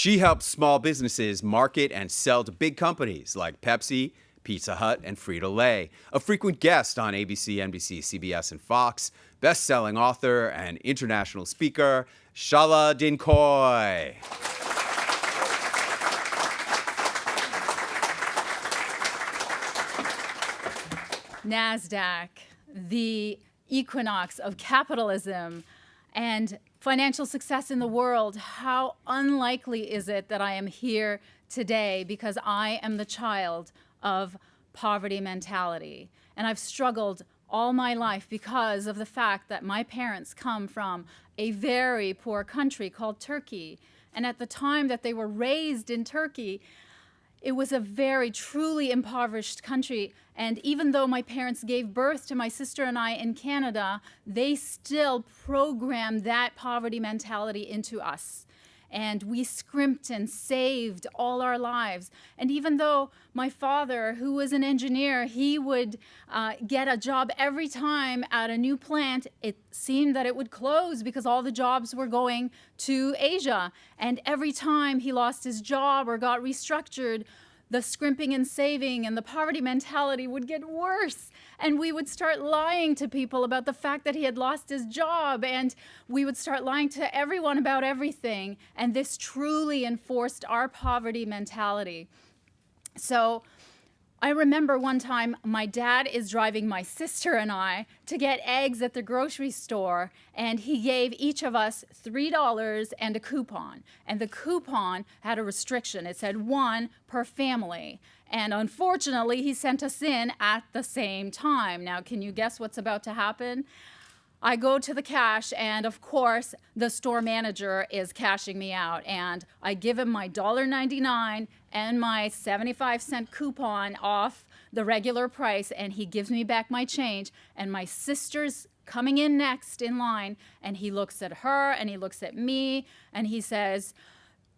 She helps small businesses market and sell to big companies like Pepsi, Pizza Hut, and Frito-Lay. A frequent guest on ABC, NBC, CBS, and Fox, best-selling author and international speaker, Chala Dincoy. NASDAQ, the equinox of capitalism and financial success in the world. How unlikely is it that I am here today because I am the child of poverty mentality. And I've struggled all my life because of the fact that my parents come from a very poor country called Turkey. And at the time that they were raised in Turkey, it was a very truly impoverished country. And even though my parents gave birth to my sister and I in Canada, they still programmed that poverty mentality into us. And we scrimped and saved all our lives. And even though my father, who was an engineer, he would get a job every time at a new plant, it seemed that it would close because all the jobs were going to Asia. And every time he lost his job or got restructured, the scrimping and saving and the poverty mentality would get worse. And we would start lying to people about the fact that he had lost his job. And we would start lying to everyone about everything. And this truly enforced our poverty mentality. So I remember one time my dad is driving my sister and I to get eggs at the grocery store, and he gave each of us $3 and a coupon. And the coupon had a restriction. It said 1 per family. And unfortunately, he sent us in at the same time. Now, can you guess what's about to happen? I go to the cash, and of course, the store manager is cashing me out. And I give him my $1.99 and my 75-cent coupon off the regular price, and he gives me back my change. And my sister's coming in next in line, and he looks at her, and he looks at me, and he says,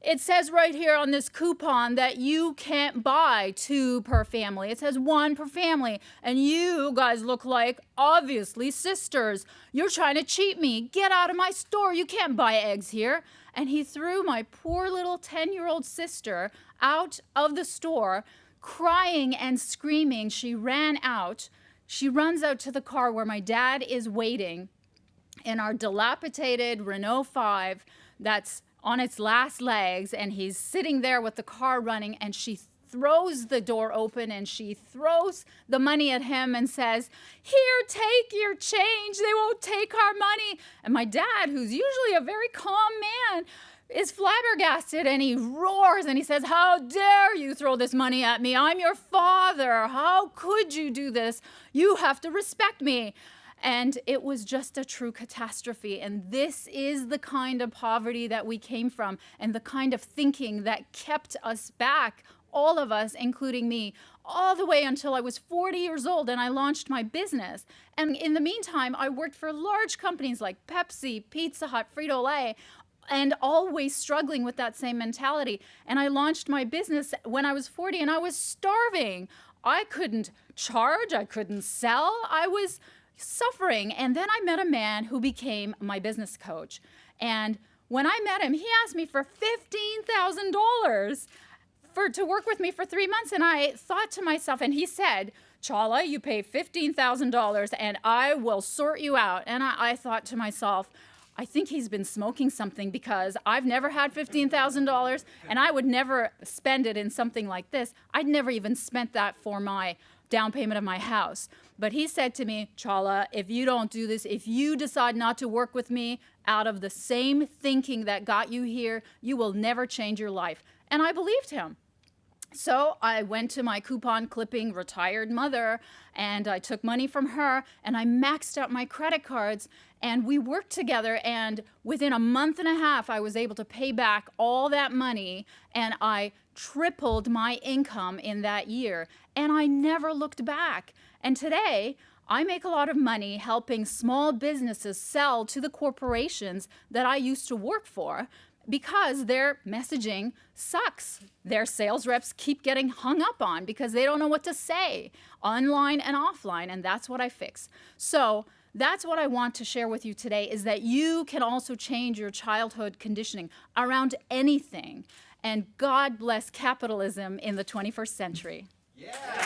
"It says right here on this coupon that you can't buy 2 per family. It says 1 per family. And you guys look like, obviously, sisters. You're trying to cheat me. Get out of my store. You can't buy eggs here." And he threw my poor little 10-year-old sister out of the store, crying and screaming. She ran out. She runs out to the car where my dad is waiting in our dilapidated Renault 5 that's on its last legs, and he's sitting there with the car running, and she throws the door open and she throws the money at him and says, "Here, take your change. They won't take our money." And my dad, who's usually a very calm man, is flabbergasted, and he roars and he says, "How dare you throw this money at me? I'm your father. How could you do this? You have to respect me." And it was just a true catastrophe. And this is the kind of poverty that we came from, and the kind of thinking that kept us back, all of us, including me, all the way until I was 40 years old and I launched my business. And in the meantime, I worked for large companies like Pepsi, Pizza Hut, Frito-Lay, and always struggling with that same mentality. And I launched my business when I was 40, and I was starving. I couldn't charge, I couldn't sell, I was suffering. And then I met a man who became my business coach. And when I met him, he asked me for $15,000 to work with me for 3 months. And I thought to myself, and he said, "Chala, you pay $15,000 and I will sort you out." And I thought to myself, I think he's been smoking something, because I've never had $15,000 and I would never spend it in something like this. I'd never even spent that for my down payment of my house. But he said to me, "Chala, if you don't do this, if you decide not to work with me out of the same thinking that got you here, you will never change your life." And I believed him. So I went to my coupon clipping retired mother, and I took money from her, and I maxed out my credit cards, and we worked together. And within a month and a half, I was able to pay back all that money, and I tripled my income in that year. And I never looked back. And today, I make a lot of money helping small businesses sell to the corporations that I used to work for, because their messaging sucks. Their sales reps keep getting hung up on because they don't know what to say online and offline, and that's what I fix. So that's what I want to share with you today, is that you can also change your childhood conditioning around anything. and God bless capitalism in the 21st century. Yeah.